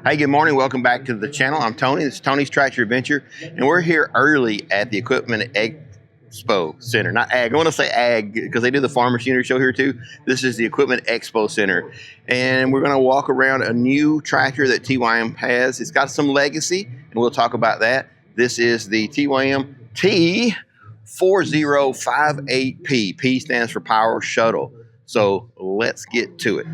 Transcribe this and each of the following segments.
Hey, good morning. Welcome back to the channel. I'm Tony. This is Tony's Tractor Adventure, and we're here early at the Equipment Expo Center. Not Ag. I want to say Ag because they do the Farm Machinery Show here too. This is the Equipment Expo Center, and we're going to walk around a new tractor that TYM has. It's got some legacy, and we'll talk about that. This is the TYM T4058P. P stands for Power Shuttle. So let's get to it.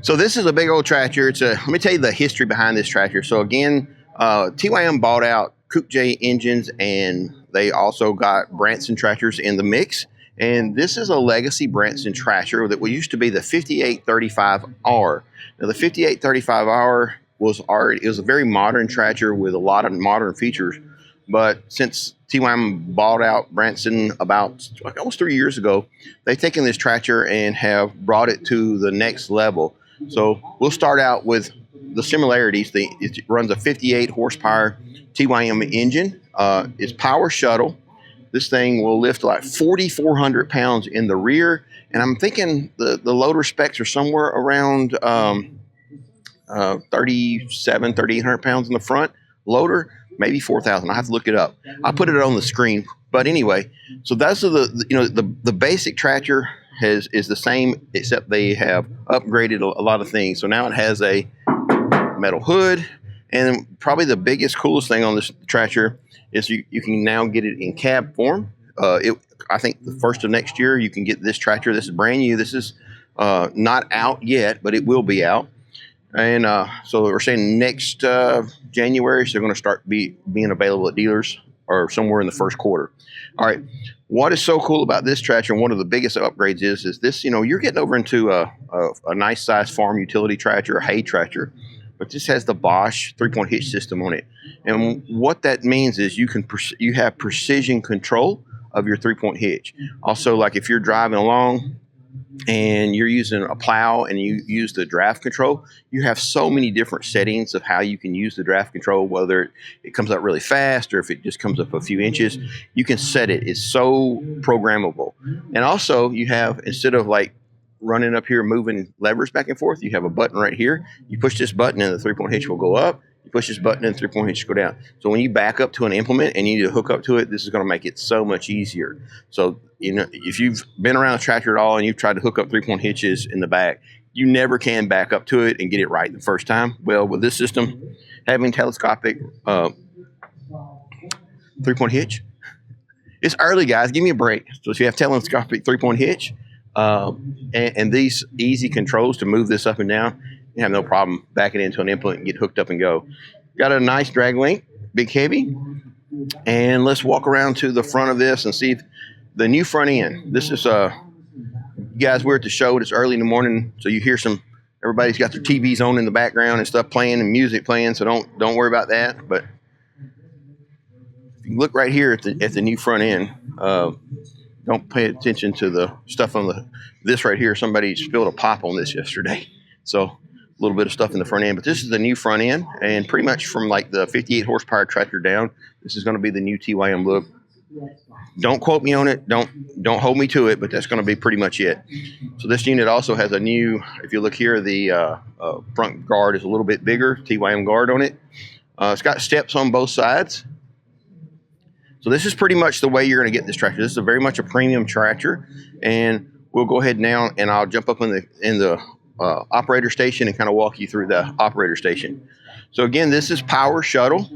So this is a big old tractor. Let me tell you the history behind this tractor. So again, TYM bought out Coupe J engines, and they also got Branson tractors in the mix. And this is a legacy Branson tractor that used to be the 5835R. Now the 5835R was a very modern tractor with a lot of modern features. But since TYM bought out Branson about almost 3 years ago, they've taken this tractor and have brought it to the next level. So we'll start out with the similarities. It runs a 58 horsepower TYM engine. It's Power Shuttle. This thing will lift like 4,400 pounds in the rear. And I'm thinking the loader specs are somewhere around 3,800 pounds in the front. Loader, maybe 4,000. I have to look it up. I'll put it on the screen. But anyway, so that's the basic tractor is the same, except they have upgraded a lot of things. So now it has a metal hood, and probably the biggest, coolest thing on this tractor is you can now get it in cab form. I think the first of next year you can get this tractor. This is brand new. This is not out yet, but it will be out. And so we're saying next January, so they're going to start being available at dealers or somewhere in the first quarter. All right. What is so cool about this tractor, and one of the biggest upgrades is this, you're getting over into a nice size farm utility tractor, a hay tractor, but this has the Bosch 3-point hitch system on it. And what that means is you have precision control of your 3-point hitch. Also, like if you're driving along and you're using a plow and you use the draft control, you have so many different settings of how you can use the draft control, whether it comes up really fast or if it just comes up a few inches. You can set it. It's so programmable. And also you have, instead of like running up here moving levers back and forth, you have a button right here. You push this button and the 3-point hitch will go up. You push this button and the 3-point hitch will go down. So when you back up to an implement and you need to hook up to it, this is going to make it so much easier. So if you've been around a tractor at all and you've tried to hook up 3-point hitches in the back, you never can back up to it and get it right the first time. Well, with this system, having telescopic 3-point hitch, it's early, guys. Give me a break. So if you have telescopic 3-point hitch and these easy controls to move this up and down, you have no problem backing into an implement and get hooked up and go. Got a nice drag link, big heavy. And let's walk around to the front of this and see the new front end. This is you guys, we're at the show. It's early in the morning, so you hear everybody's got their TVs on in the background and stuff playing and music playing, so don't worry about that. But if you look right here at the new front end, don't pay attention to the stuff on this right here. Somebody spilled a pop on this yesterday. So a little bit of stuff in the front end, but this is the new front end, and pretty much from like the 58 horsepower tractor down, this is going to be the new TYM look. Don't quote me on it. Don't hold me to it, but that's going to be pretty much it. So this unit also has a new, if you look here, the front guard is a little bit bigger, TYM guard on it. It's got steps on both sides. So this is pretty much the way you're going to get this tractor. This is very much a premium tractor, and we'll go ahead now and I'll jump up in the operator station and kind of walk you through the operator station. So again, this is Power Shuttle.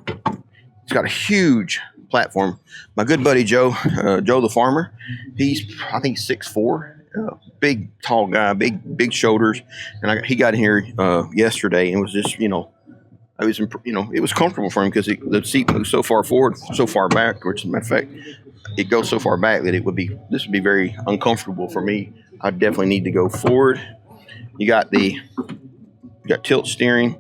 It's got a huge platform. My good buddy Joe the farmer, he's I think 6'4", big tall guy, big shoulders, and he got in here yesterday and was just it was comfortable for him because the seat moves so far forward, so far back, which as a matter of fact, it goes so far back that this would be very uncomfortable for me. I definitely need to go forward. You got tilt steering.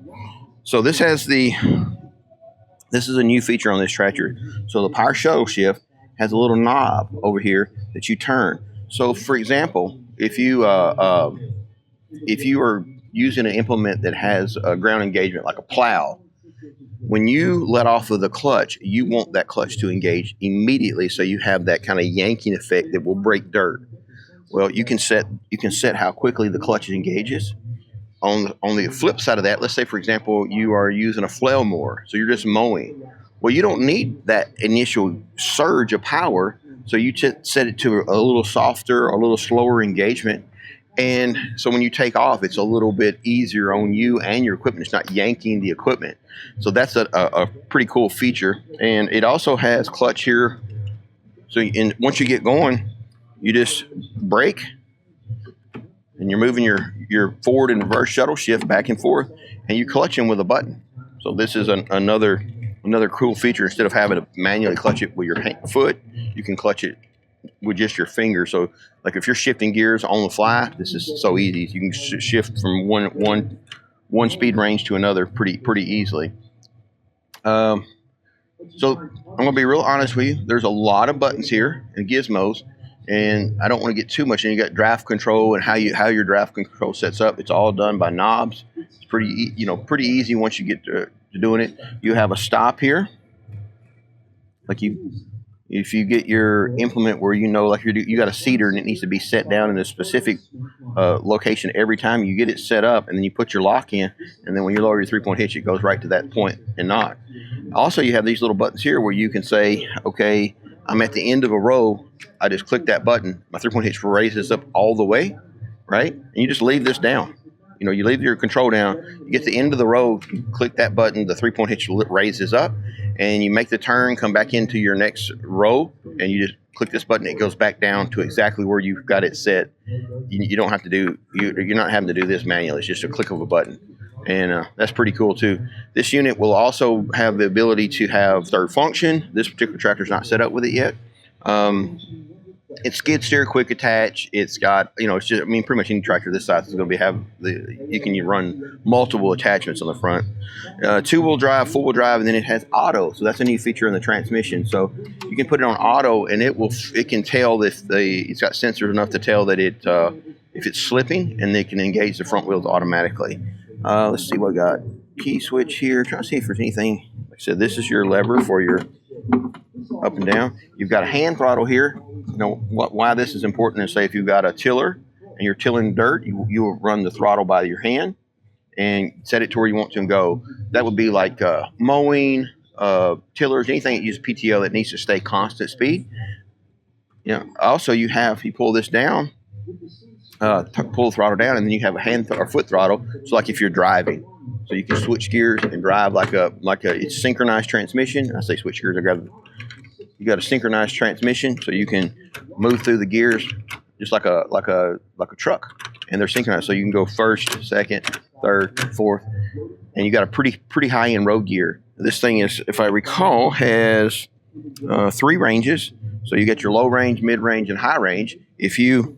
So this is a new feature on this tractor. So the Power Shuttle shift has a little knob over here that you turn. So for example, if you are using an implement that has a ground engagement like a plow, when you let off of the clutch, you want that clutch to engage immediately, so you have that kind of yanking effect that will break dirt. Well, you can set how quickly the clutch engages. on the flip side of that, let's say, for example, you are using a flail mower, so you're just mowing. Well, you don't need that initial surge of power, so you set it to a little softer, a little slower engagement. And so when you take off, it's a little bit easier on you and your equipment. It's not yanking the equipment. So that's a pretty cool feature. And it also has clutch here. So once you get going, you just brake, and you're moving your forward and reverse shuttle shift back and forth, and you clutch in with a button. So this is another cool feature. Instead of having to manually clutch it with your foot, you can clutch it with just your finger. So like if you're shifting gears on the fly, this is so easy. You can shift from one speed range to another pretty easily. So I'm gonna be real honest with you. There's a lot of buttons here and gizmos, and I don't want to get too much. And you got draft control and how your draft control sets up. It's all done by knobs. It's pretty easy once you get to doing it. You have a stop here, if you get your implement where like you got a seeder and it needs to be set down in a specific location every time you get it set up, and then you put your lock in, and then when you lower your 3-point hitch, it goes right to that point and knock. Also, you have these little buttons here where you can say, okay, I'm at the end of a row. I just click that button. My 3-point hitch raises up all the way, right? And you just leave this down. You leave your control down. You get to the end of the row, you click that button, the 3-point hitch raises up, and you make the turn, come back into your next row, and you just click this button. It goes back down to exactly where you've got it set. You don't have to do. You're not having to do this manually. It's just a click of a button, and that's pretty cool too. This unit will also have the ability to have third function. This particular tractor is not set up with it yet. It's skid steer, quick attach. It's got, it's just, pretty much any tractor this size is going to you can run multiple attachments on the front. 2-wheel drive, 4-wheel drive, and then it has auto. So that's a new feature in the transmission. So you can put it on auto, and it can tell if it's got sensors enough to tell that if it's slipping, and they can engage the front wheels automatically. Let's see what I got. Key switch here. Trying to see if there's anything. Like I said, this is your lever for your up and down. You've got a hand throttle here. Why this is important is, say if you've got a tiller and you're tilling dirt, you will run the throttle by your hand and set it to where you want to go. That would be like mowing, tillers, anything that uses PTO that needs to stay constant speed. Also you pull this down, pull the throttle down, and then you have a hand or foot throttle. So like if you're driving, so you can switch gears and drive like it's synchronized transmission. I say switch gears. You got a synchronized transmission, so you can move through the gears just like a truck, and they're synchronized. So you can go first, second, third, fourth, and you got a pretty high end road gear. This thing is, if I recall, has 3 ranges. So you get your low range, mid range, and high range. If you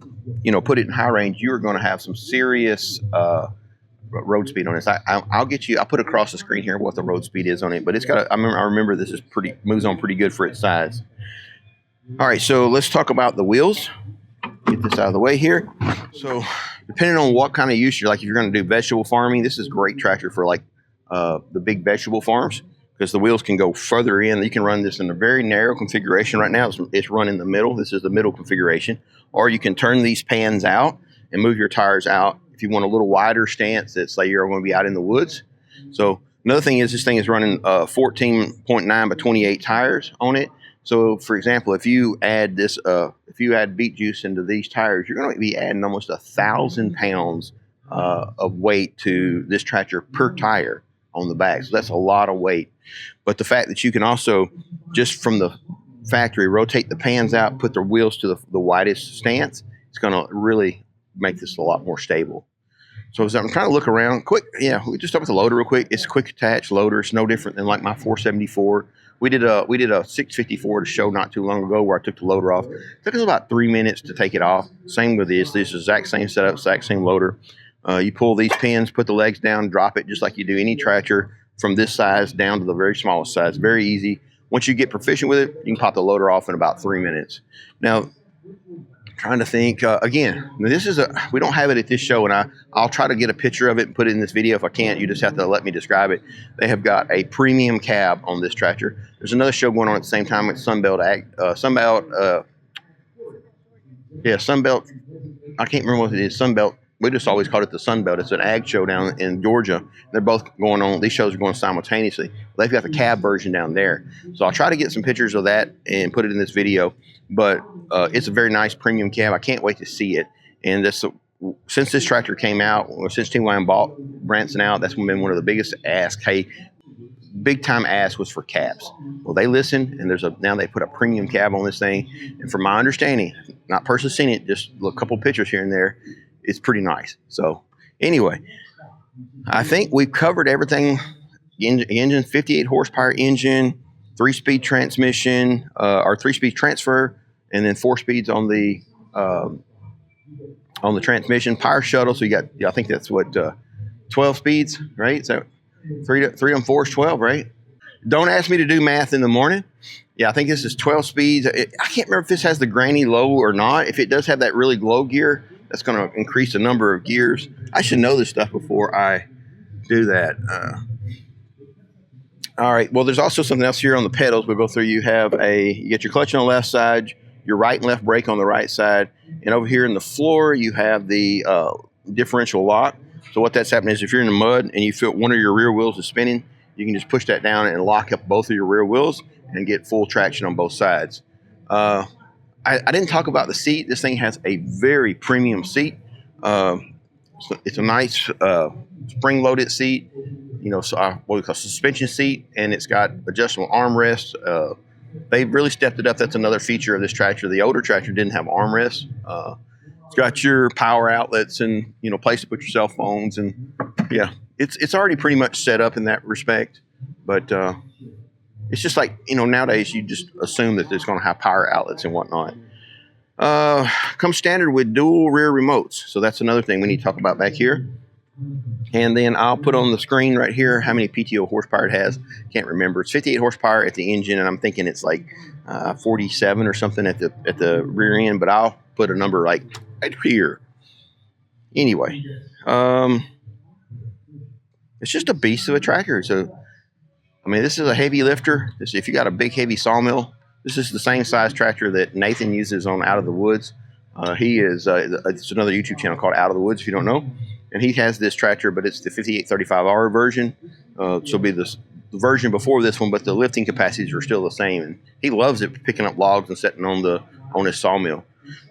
put it in high range, you're going to have some serious road speed on this. I'll put across the screen here what the road speed is on it, but it's got I remember this is moves on pretty good for its size. All right, so let's talk about the wheels. Get this out of the way here. So depending on what kind of use if you're going to do vegetable farming, this is a great tractor for the big vegetable farms, because the wheels can go further in. You can run this in a very narrow configuration. Right now it's run in the middle. This is the middle configuration. Or you can turn these pans out and move your tires out if you want a little wider stance. That's like you're going to be out in the woods. So another thing is, this thing is running 14.9 by 28 tires on it. So for example, if you add beet juice into these tires, you're going to be adding almost 1,000 pounds of weight to this tractor per tire on the back. So that's a lot of weight. But the fact that you can also, just from the factory, rotate the pans out, put the wheels to the widest stance, it's going to really make this a lot more stable. So as I'm trying to look around quick, we just start with the loader real quick. It's a quick attach loader. It's no different than like my 474. We did a 654 to show not too long ago where I took the loader off. It took us about 3 minutes to take it off. Same with this. This is exact same setup, exact same loader. You pull these pins, put the legs down, drop it just like you do any tractor from this size down to the very smallest size. Very easy. Once you get proficient with it, you can pop the loader off in about 3 minutes. Now, trying to think, again, we don't have it at this show, and I'll try to get a picture of it and put it in this video. If I can't, you just have to let me describe it. They have got a premium cab on this tractor. There's another show going on at the same time at Sunbelt. Sunbelt. I can't remember what it is. Sunbelt we just always called it the Sun Belt. It's an ag show down in Georgia. They're both going on. These shows are going simultaneously. They've got the cab version down there. So I'll try to get some pictures of that and put it in this video. But it's a very nice premium cab. I can't wait to see it. And since this tractor came out, or since TYM bought Branson out, that's been one of the biggest asks. Hey, big time ask was for cabs. Well, they listened, and now they put a premium cab on this thing. And from my understanding, not personally seen it, just a couple pictures here and there, it's pretty nice. So anyway, I think we've covered everything. Engine, 58 horsepower engine, 3-speed transmission, or 3-speed transfer, and then 4 speeds on the transmission. Power shuttle. So you got, I think that's what 12 speeds, right? So 3 to 4 is 12, right? Don't ask me to do math in the morning. Yeah, I think this is 12 speeds. I can't remember if this has the granny low or not. If it does have that really low gear, that's going to increase the number of gears. I should know this stuff before I do that. All right. Well, there's also something else here on the pedals. We'll go through. You get your clutch on the left side, your right and left brake on the right side, and over here in the floor, you have the differential lock. So what that's happening is if you're in the mud and you feel one of your rear wheels is spinning, you can just push that down and lock up both of your rear wheels and get full traction on both sides. I didn't talk about the seat. This thing has a very premium seat. It's a nice spring-loaded seat, what we call suspension seat, and it's got adjustable armrests. They really stepped it up. That's another feature of this tractor. The older tractor didn't have armrests. It's got your power outlets and place to put your cell phones, and yeah, it's already pretty much set up in that respect. But it's just like nowadays you just assume that it's going to have power outlets and whatnot. Comes standard with dual rear remotes, so that's another thing we need to talk about back here. And then I'll put on the screen right here how many PTO horsepower it has. Can't remember. It's 58 horsepower at the engine, and I'm thinking it's like 47 or something at the rear end. But I'll put a number like right here. Anyway, it's just a beast of a tractor. So, this is a heavy lifter. If you got a big heavy sawmill, this is the same size tractor that Nathan uses on Out of the Woods. It's another YouTube channel called Out of the Woods, if you don't know. And he has this tractor, but it's the 5835R version. So it'll be the version before this one, but the lifting capacities are still the same. And he loves it, picking up logs and setting on his sawmill.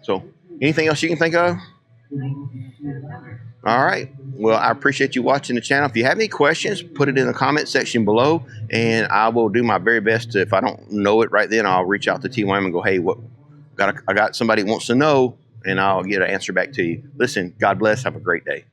So anything else you can think of? All right. Well, I appreciate you watching the channel. If you have any questions, put it in the comment section below, and I will do my very best to, if I don't know it right then, I'll reach out to TYM and go, hey, I got somebody who wants to know, and I'll get an answer back to you. Listen, God bless. Have a great day.